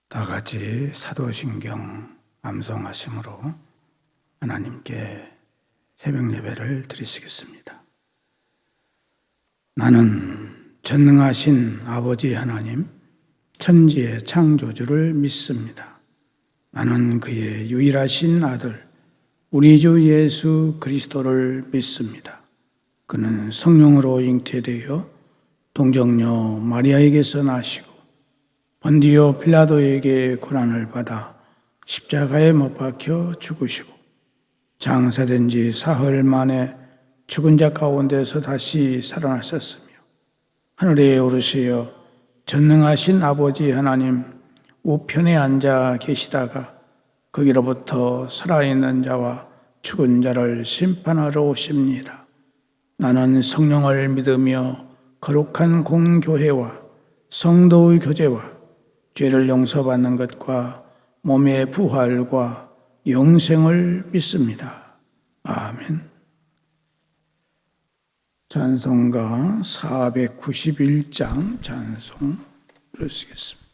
다 같이 사도신경 암송하심으로 하나님께 새벽 예배를 드리시겠습니다. 나는 전능하신 아버지 하나님, 천지의 창조주를 믿습니다. 나는 그의 유일하신 아들, 우리 주 예수 그리스도를 믿습니다. 그는 성령으로 잉태되어 동정녀 마리아에게서 나시고 본디오 빌라도에게 고난을 받아 십자가에 못 박혀 죽으시고 장사된 지 사흘 만에 죽은 자 가운데서 다시 살아나셨으며 하늘에 오르시어 전능하신 아버지 하나님 우편에 앉아 계시다가 거기로부터 살아있는 자와 죽은 자를 심판하러 오십니다. 나는 성령을 믿으며 거룩한 공교회와 성도의 교제와 죄를 용서받는 것과 몸의 부활과 영생을 믿습니다. 아멘. 찬송가 491장 찬송 부르시겠습니다.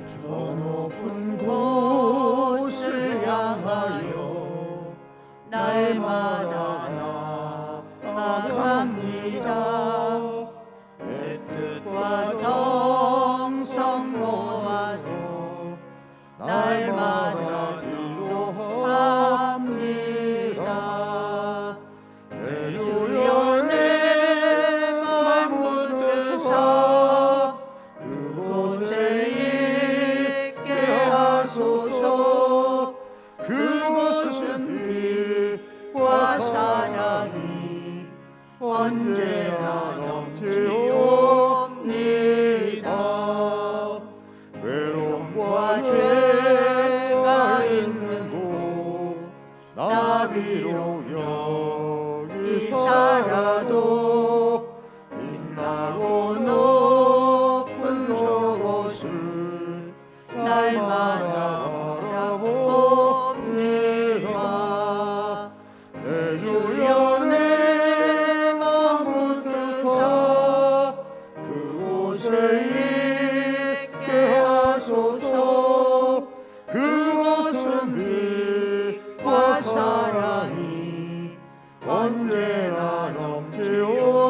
저 높은 곳을 향하여 날마다 나아갑니다. 내 뜻과 정성 모아서 날마다 기도합니다. 내 주여 내 맘 붙드사 그곳에 있게 하소서. 그곳은 빛과 사랑이 언제나 넘치옵니다. 외로움과 죄가 있는 곳 나비로 여기 살아도 빛나고 높은 저곳을 날마다 바라봅니다. 내 주여 내 맘 붙드사 그곳에 있게 하소서. 그곳은 빛과 사랑이 언제나 넘치옵니다.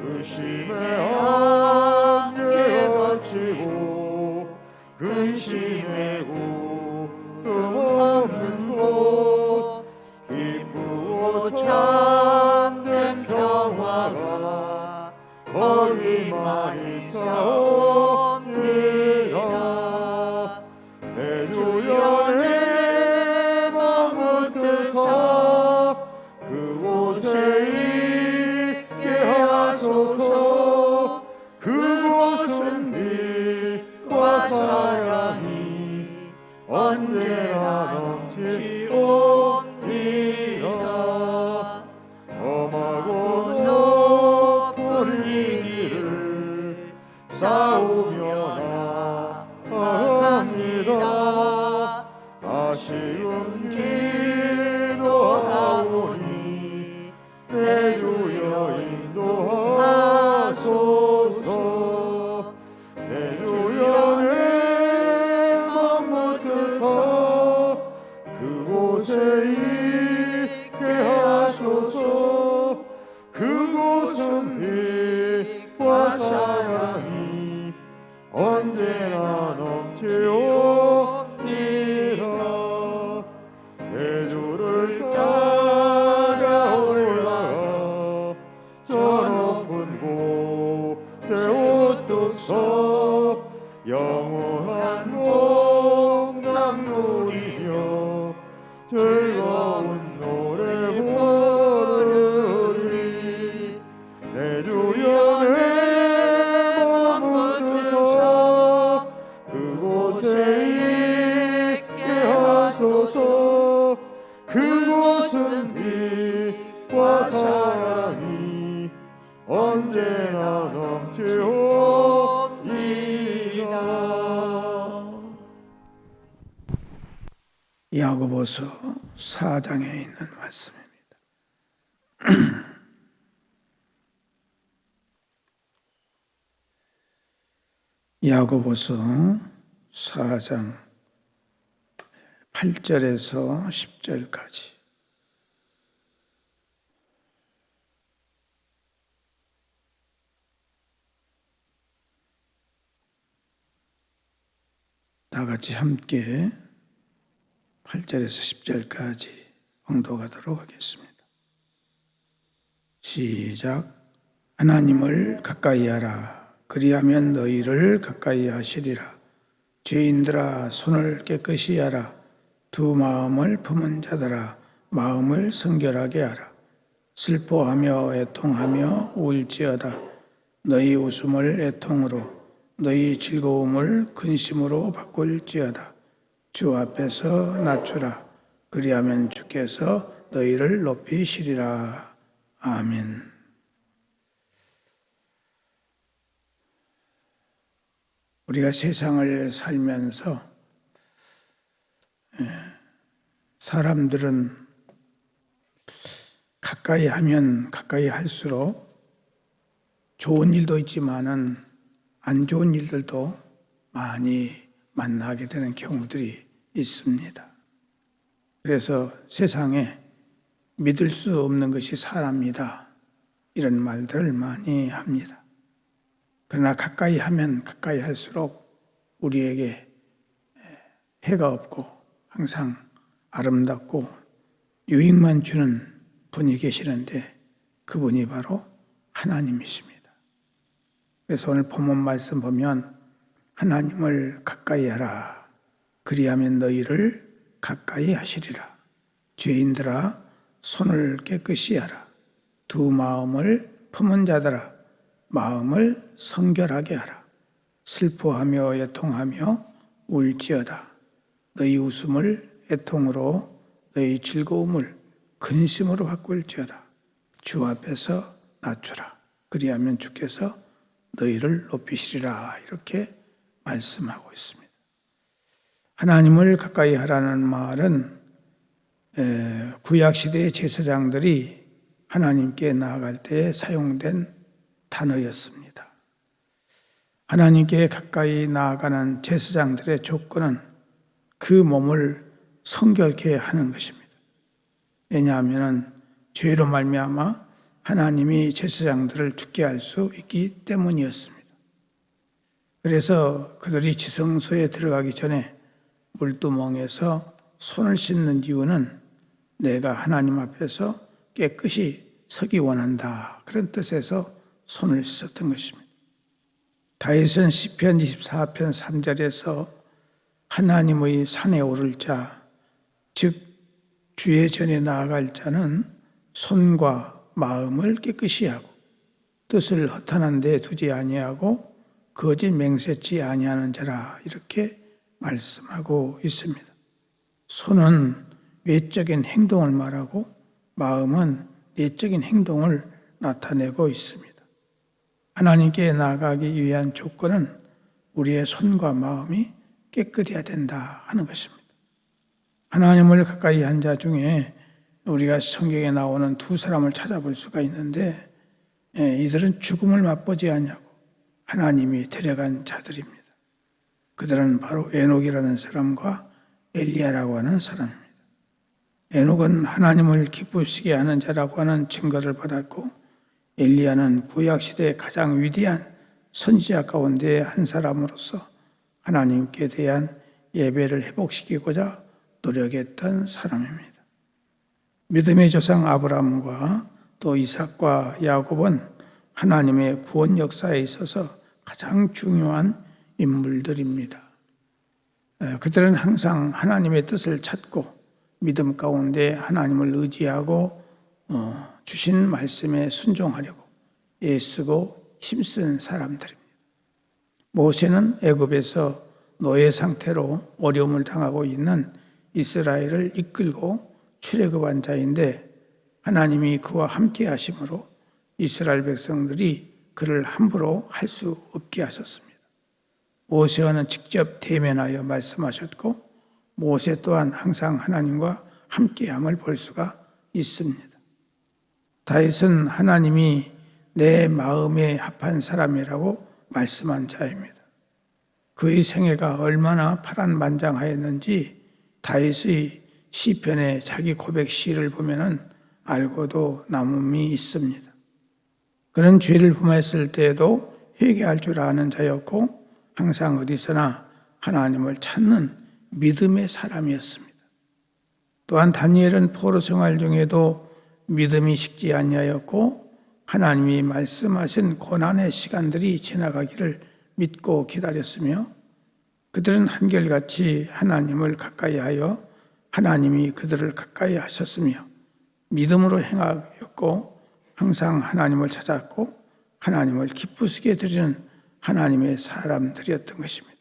의심의 안개 거치고 근심의 구름 없는 곳 기쁘고 참된 평화가 거기만 있사옵니다. 내 주여 내 맘 붙드사 그곳에 있게 하소서. 그곳은 빛과 사랑이 언제나 넘치옵니다. 험하고 높은 이 길을 싸우며 나아갑니다. 아쉬운 기도하오니 내 주여 인도하소서. 내 주여 내 맘 붙드사 그곳에 있게 하소서. 그곳은 빛과 사랑이 언제나 넘치옵니다. 내 주를 따라 올라가 저 높은 곳에 우뚝 서 영원한 복락 누리며 즐거운 노래 부르리. 내 주여 내 맘 붙드사 그곳에 있게 하소서. 그곳은 빛과 사랑이 언제나 넘치옵니다. 야고보서 4장에 있는 말씀입니다. 야고보서 4장 8절에서 10절까지. 다 같이 함께 8절에서 10절까지 봉독하도록 하겠습니다. 시작. 하나님을 가까이 하라. 그리하면 너희를 가까이 하시리라. 죄인들아 손을 깨끗이 하라. 두 마음을 품은 자들아 마음을 성결하게 하라. 슬퍼하며 애통하며 울지어다. 너희 웃음을 애통으로 너희 즐거움을 근심으로 바꿀지어다. 주 앞에서 낮추라. 그리하면 주께서 너희를 높이시리라. 아멘. 우리가 세상을 살면서 사람들은 가까이 하면 가까이 할수록 좋은 일도 있지만은 안 좋은 일들도 많이 만나게 되는 경우들이 있습니다. 그래서 세상에 믿을 수 없는 것이 사람이다, 이런 말들을 많이 합니다. 그러나 가까이 하면 가까이 할수록 우리에게 해가 없고 항상 아름답고 유익만 주는 분이 계시는데 그분이 바로 하나님이십니다. 그래서 오늘 본문 말씀 보면 하나님을 가까이 하라. 그리하면 너희를 가까이 하시리라. 죄인들아 손을 깨끗이 하라. 두 마음을 품은 자들아 마음을 성결하게 하라. 슬퍼하며 애통하며 울지어다. 너희 웃음을 애통으로 너희 즐거움을 근심으로 바꿀지어다. 주 앞에서 낮추라. 그리하면 주께서 너희를 높이시리라. 이렇게 말씀하고 있습니다. 하나님을 가까이 하라는 말은 구약시대의 제사장들이 하나님께 나아갈 때에 사용된 단어였습니다. 하나님께 가까이 나아가는 제사장들의 조건은 그 몸을 성결케 하는 것입니다. 왜냐하면 죄로 말미암아 하나님이 제사장들을 죽게 할 수 있기 때문이었습니다. 그래서 그들이 지성소에 들어가기 전에 물두멍에서 손을 씻는 이유는 내가 하나님 앞에서 깨끗이 서기 원한다, 그런 뜻에서 손을 씻었던 것입니다. 다윗은 시편 24편 3절에서 하나님의 산에 오를 자, 즉 주의 전에 나아갈 자는 손과 마음을 깨끗이 하고 뜻을 허탄한 데 두지 아니하고 거짓 맹세치 아니하는 자라, 이렇게 말씀하고 있습니다. 손은 외적인 행동을 말하고 마음은 내적인 행동을 나타내고 있습니다. 하나님께 나아가기 위한 조건은 우리의 손과 마음이 깨끗해야 된다 하는 것입니다. 하나님을 가까이 한 자 중에 우리가 성경에 나오는 두 사람을 찾아볼 수가 있는데 이들은 죽음을 맛보지 아니하고 하나님이 데려간 자들입니다. 그들은 바로 에녹이라는 사람과 엘리야라고 하는 사람입니다. 에녹은 하나님을 기쁘시게 하는 자라고 하는 증거를 받았고, 엘리야는 구약시대의 가장 위대한 선지자 가운데 한 사람으로서 하나님께 대한 예배를 회복시키고자 노력했던 사람입니다. 믿음의 조상 아브라함과 또 이삭과 야곱은 하나님의 구원 역사에 있어서 가장 중요한 인물들입니다. 그들은 항상 하나님의 뜻을 찾고 믿음 가운데 하나님을 의지하고 주신 말씀에 순종하려고 애쓰고 힘쓴 사람들입니다. 모세는 애굽에서 노예 상태로 어려움을 당하고 있는 이스라엘을 이끌고 출애굽한 자인데 하나님이 그와 함께 하심으로 이스라엘 백성들이 그를 함부로 할 수 없게 하셨습니다. 모세와는 직접 대면하여 말씀하셨고 모세 또한 항상 하나님과 함께함을 볼 수가 있습니다. 다윗은 하나님이 내 마음에 합한 사람이라고 말씀한 자입니다. 그의 생애가 얼마나 파란만장하였는지 다윗의 시편의 자기 고백 시를 보면은 알고도 남음이 있습니다. 그는 죄를 범했을 때에도 회개할 줄 아는 자였고 항상 어디서나 하나님을 찾는 믿음의 사람이었습니다. 또한 다니엘은 포로 생활 중에도 믿음이 식지 아니하였고 하나님이 말씀하신 고난의 시간들이 지나가기를 믿고 기다렸으며 그들은 한결같이 하나님을 가까이 하여 하나님이 그들을 가까이 하셨으며 믿음으로 행하였고 항상 하나님을 찾았고 하나님을 기쁘시게 드리는 하나님의 사람들이었던 것입니다.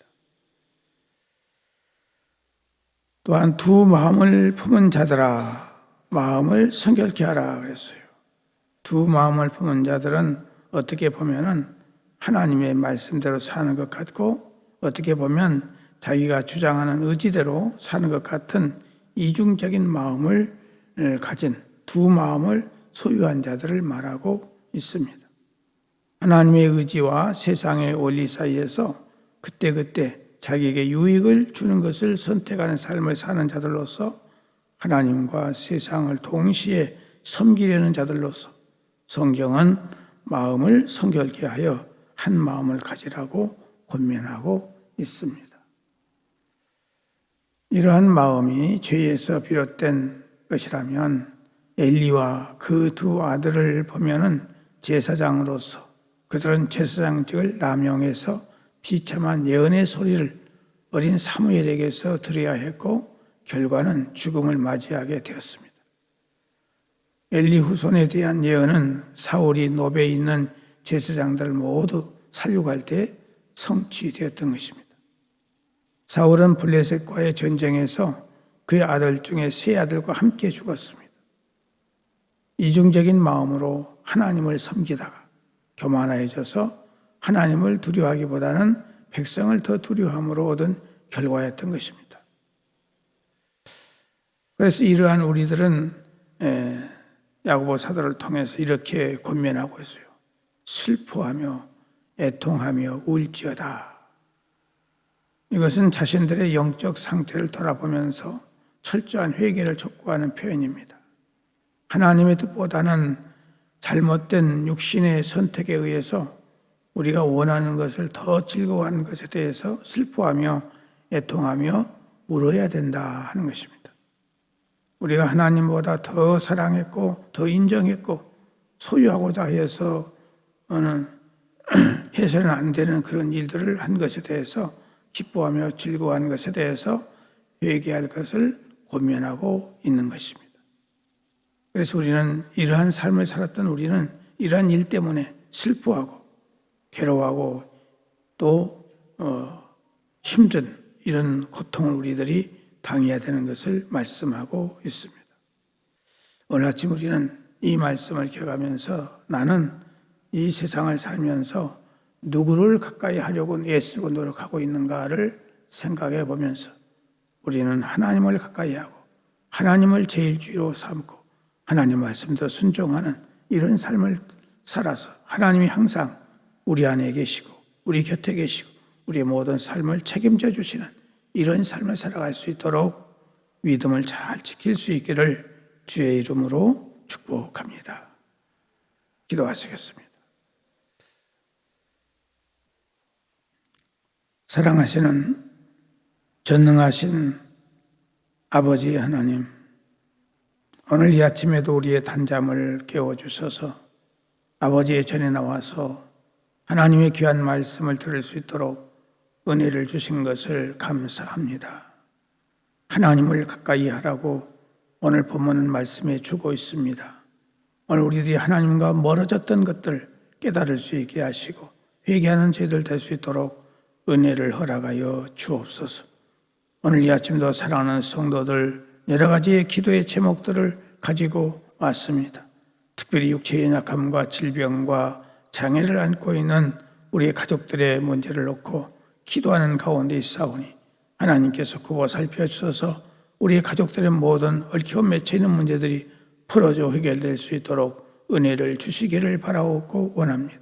또한 두 마음을 품은 자들아 마음을 성결케 하라 그랬어요. 두 마음을 품은 자들은 어떻게 보면은 하나님의 말씀대로 사는 것 같고 어떻게 보면 자기가 주장하는 의지대로 사는 것 같은 이중적인 마음을 가진 두 마음을 소유한 자들을 말하고 있습니다. 하나님의 의지와 세상의 원리 사이에서 그때그때 자기에게 유익을 주는 것을 선택하는 삶을 사는 자들로서 하나님과 세상을 동시에 섬기려는 자들로서 성경은 마음을 성결케 하여 한 마음을 가지라고 권면하고 있습니다. 이러한 마음이 죄에서 비롯된 것이라면 엘리와 그 두 아들을 보면은 제사장으로서 그들은 제사장직을 남용해서 비참한 예언의 소리를 어린 사무엘에게서 들어야 했고 결과는 죽음을 맞이하게 되었습니다. 엘리 후손에 대한 예언은 사울이 노베에 있는 제사장들을 모두 살육할 때 성취되었던 것입니다. 사울은 블레셋과의 전쟁에서 그의 아들 중에 세 아들과 함께 죽었습니다. 이중적인 마음으로 하나님을 섬기다가 교만해져서 하나님을 두려워하기보다는 백성을 더 두려워함으로 얻은 결과였던 것입니다. 그래서 이러한 우리들은 야고보 사도를 통해서 이렇게 권면하고 있어요. 슬퍼하며 애통하며 울지어다. 이것은 자신들의 영적 상태를 돌아보면서 철저한 회개를 촉구하는 표현입니다. 하나님의 뜻보다는 잘못된 육신의 선택에 의해서 우리가 원하는 것을 더 즐거워하는 것에 대해서 슬퍼하며 애통하며 울어야 된다 하는 것입니다. 우리가 하나님보다 더 사랑했고 더 인정했고 소유하고자 해서는 해서는 안 되는 그런 일들을 한 것에 대해서 기뻐하며 즐거워하는 것에 대해서 회개할 것을 권면하고 있는 것입니다. 그래서 우리는 이러한 삶을 살았던 우리는 이러한 일 때문에 슬퍼하고 괴로워하고 또 힘든 이런 고통을 우리들이 당해야 되는 것을 말씀하고 있습니다. 오늘 아침 우리는 이 말씀을 기억하면서 나는 이 세상을 살면서 누구를 가까이 하려고 애쓰고 노력하고 있는가를 생각해 보면서 우리는 하나님을 가까이 하고 하나님을 제일주의로 삼고 하나님 말씀대로 순종하는 이런 삶을 살아서 하나님이 항상 우리 안에 계시고 우리 곁에 계시고 우리의 모든 삶을 책임져 주시는 이런 삶을 살아갈 수 있도록 믿음을 잘 지킬 수 있기를 주의 이름으로 축복합니다. 기도하시겠습니다. 사랑하시는 전능하신 아버지 하나님, 오늘 이 아침에도 우리의 단잠을 깨워주셔서 아버지의 전에 나와서 하나님의 귀한 말씀을 들을 수 있도록 은혜를 주신 것을 감사합니다. 하나님을 가까이 하라고 오늘 본문은 말씀해 주고 있습니다. 오늘 우리들이 하나님과 멀어졌던 것들 깨달을 수 있게 하시고 회개하는 죄들 될 수 있도록 은혜를 허락하여 주옵소서. 오늘 이 아침도 사랑하는 성도들 여러 가지의 기도의 제목들을 가지고 왔습니다. 특별히 육체의 약함과 질병과 장애를 안고 있는 우리 가족들의 문제를 놓고 기도하는 가운데 있사오니 하나님께서 굽어 살펴주셔서 우리 가족들의 모든 얽히고 맺혀 있는 문제들이 풀어져 해결될 수 있도록 은혜를 주시기를 바라옵고 원합니다.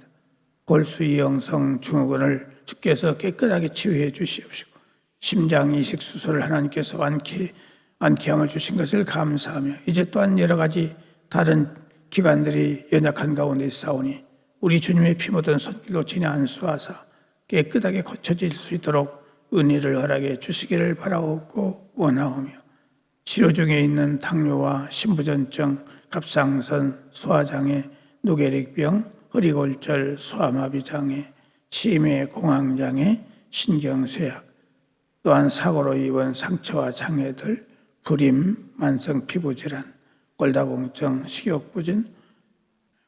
골수 이영성 증후군을 주께서 깨끗하게 치유해 주시옵시고 심장 이식 수술을 하나님께서 완쾌함을 주신 것을 감사하며 이제 또한 여러 가지 다른 기관들이 연약한 가운데 있사오니 우리 주님의 피 묻은 손길로 진히 안수하사 깨끗하게 고쳐질 수 있도록 은혜를 허락해 주시기를 바라옵고 원하오며 치료 중에 있는 당뇨와 신부전증, 갑상선, 소화장애, 노개릭병, 허리골절, 소아마비장애, 치매, 공황장애, 신경쇠약, 또한 사고로 입은 상처와 장애들, 불임, 만성 피부질환, 골다공증, 식욕부진,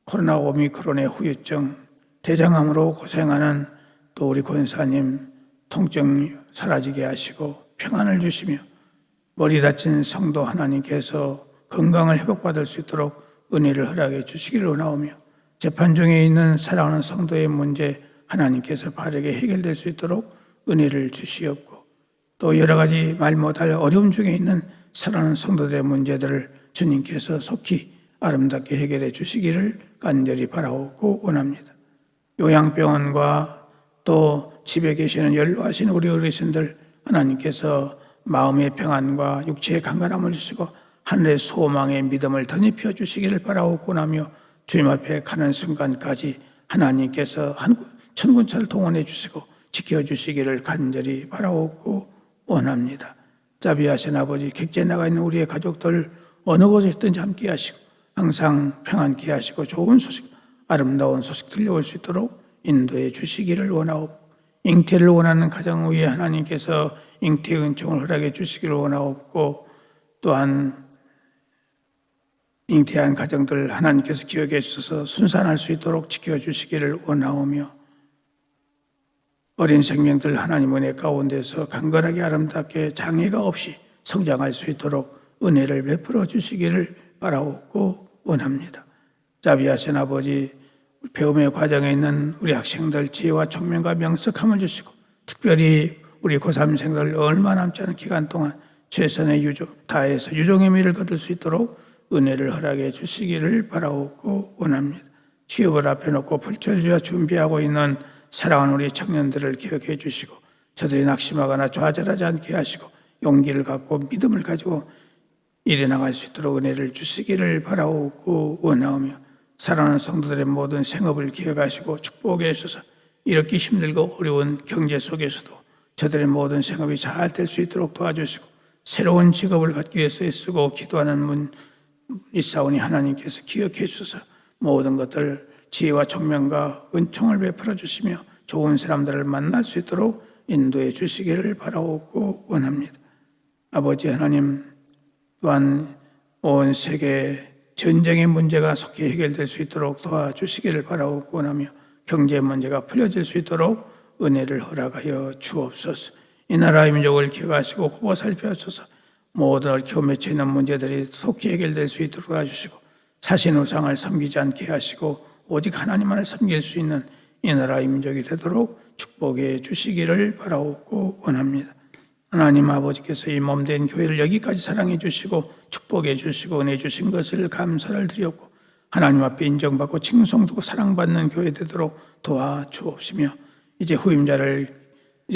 코로나 오미크론의 후유증, 대장암으로 고생하는 또 우리 권사님 통증 사라지게 하시고 평안을 주시며 머리 다친 성도 하나님께서 건강을 회복받을 수 있도록 은혜를 허락해 주시기를 원하오며 재판 중에 있는 사랑하는 성도의 문제 하나님께서 바르게 해결될 수 있도록 은혜를 주시옵고 또 여러 가지 말 못할 어려움 중에 있는 사랑하는 성도들의 문제들을 주님께서 속히 아름답게 해결해 주시기를 간절히 바라오고 원합니다. 요양병원과 또 집에 계시는 연로하신 우리 어르신들 하나님께서 마음의 평안과 육체의 강건함을 주시고 하늘의 소망의 믿음을 덧입혀 주시기를 바라옵고 나며 주님 앞에 가는 순간까지 하나님께서 천군차를 동원해 주시고 지켜주시기를 간절히 바라옵고 원합니다. 자비하신 아버지, 객지에 나가 있는 우리의 가족들 어느 곳에 있든지 함께 하시고 항상 평안케 하시고 좋은 소식, 아름다운 소식 들려올 수 있도록 인도해 주시기를 원하옵고 잉태를 원하는 가정 위에 하나님께서 잉태 은총을 허락해 주시기를 원하옵고 또한 잉태한 가정들 하나님께서 기억해 주셔서 순산할 수 있도록 지켜주시기를 원하오며 어린 생명들 하나님 은혜 가운데서 강건하게 아름답게 장애가 없이 성장할 수 있도록 은혜를 베풀어 주시기를 바라옵고 원합니다. 자비하신 아버지, 배움의 과정에 있는 우리 학생들 지혜와 총명과 명석함을 주시고 특별히 우리 고3생들 얼마 남지 않은 기간 동안 최선의 유종 다해서 유종의 미를 거둘 수 있도록 은혜를 허락해 주시기를 바라옵고 원합니다. 취업을 앞에 놓고 불철주야 준비하고 있는 사랑하는 우리 청년들을 기억해 주시고 저들이 낙심하거나 좌절하지 않게 하시고 용기를 갖고 믿음을 가지고 일어나갈 수 있도록 은혜를 주시기를 바라옵고 원하오며 사랑하는 성도들의 모든 생업을 기억하시고 축복해 주셔서 이렇게 힘들고 어려운 경제 속에서도 저들의 모든 생업이 잘 될 수 있도록 도와주시고 새로운 직업을 갖기 위해서 애쓰고 기도하는 분 있사오니 하나님께서 기억해 주셔서 모든 것들 지혜와 총명과 은총을 베풀어 주시며 좋은 사람들을 만날 수 있도록 인도해 주시기를 바라옵고 원합니다. 아버지 하나님, 또한 온 세계 전쟁의 문제가 속히 해결될 수 있도록 도와주시기를 바라옵고 원하며 경제 문제가 풀려질 수 있도록 은혜를 허락하여 주옵소서. 이 나라의 민족을 기억하시고 굽어 살펴주셔서 모든 얽히고 맺혀 있는 문제들이 속히 해결될 수 있도록 도와주시고 사신 우상을 섬기지 않게 하시고 오직 하나님만을 섬길 수 있는 이 나라의 민족이 되도록 축복해 주시기를 바라옵고 원합니다. 하나님 아버지께서 이 몸된 교회를 여기까지 사랑해 주시고 축복해 주시고 은혜 주신 것을 감사를 드렸고 하나님 앞에 인정받고 칭송되고 사랑받는 교회 되도록 도와주옵시며 이제 후임자를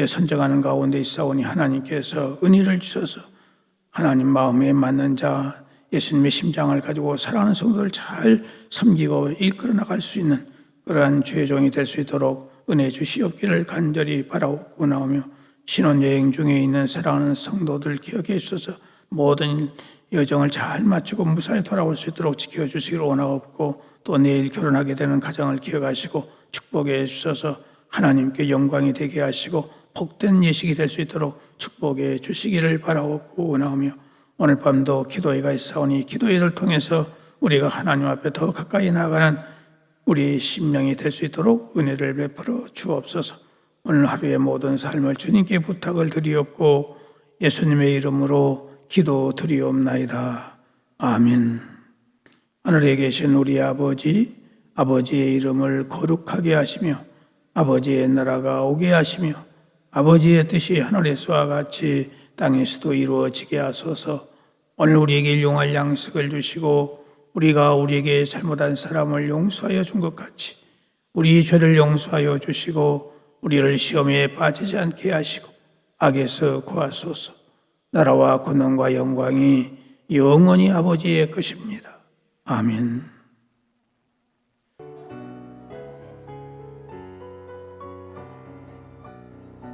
선정하는 가운데 있사오니 하나님께서 은혜를 주셔서 하나님 마음에 맞는 자 예수님의 심장을 가지고 사랑하는 성도를 잘 섬기고 이끌어 나갈 수 있는 그러한 주의 종이 될 수 있도록 은혜 주시옵기를 간절히 바라옵고 나오며 신혼여행 중에 있는 사랑하는 성도들 기억해 주셔서 모든 여정을 잘 마치고 무사히 돌아올 수 있도록 지켜주시기를 원하옵고 또 내일 결혼하게 되는 가정을 기억하시고 축복해 주셔서 하나님께 영광이 되게 하시고 복된 예식이 될 수 있도록 축복해 주시기를 바라옵고 원하오며 오늘 밤도 기도회가 있사오니 기도회를 통해서 우리가 하나님 앞에 더 가까이 나가는 우리 심령이 될 수 있도록 은혜를 베풀어 주옵소서. 오늘 하루의 모든 삶을 주님께 부탁을 드리옵고 예수님의 이름으로 기도드리옵나이다. 아멘. 하늘에 계신 우리 아버지, 아버지의 이름을 거룩하게 하시며 아버지의 나라가 오게 하시며 아버지의 뜻이 하늘에서와 같이 땅에서도 이루어지게 하소서. 오늘 우리에게 일용할 양식을 주시고 우리가 우리에게 잘못한 사람을 용서하여 준 것 같이 우리 죄를 용서하여 주시고 우리를 시험에 빠지지 않게 하시고 악에서 구하소서. 나라와 권능과 영광이 영원히 아버지의 것입니다. 아멘.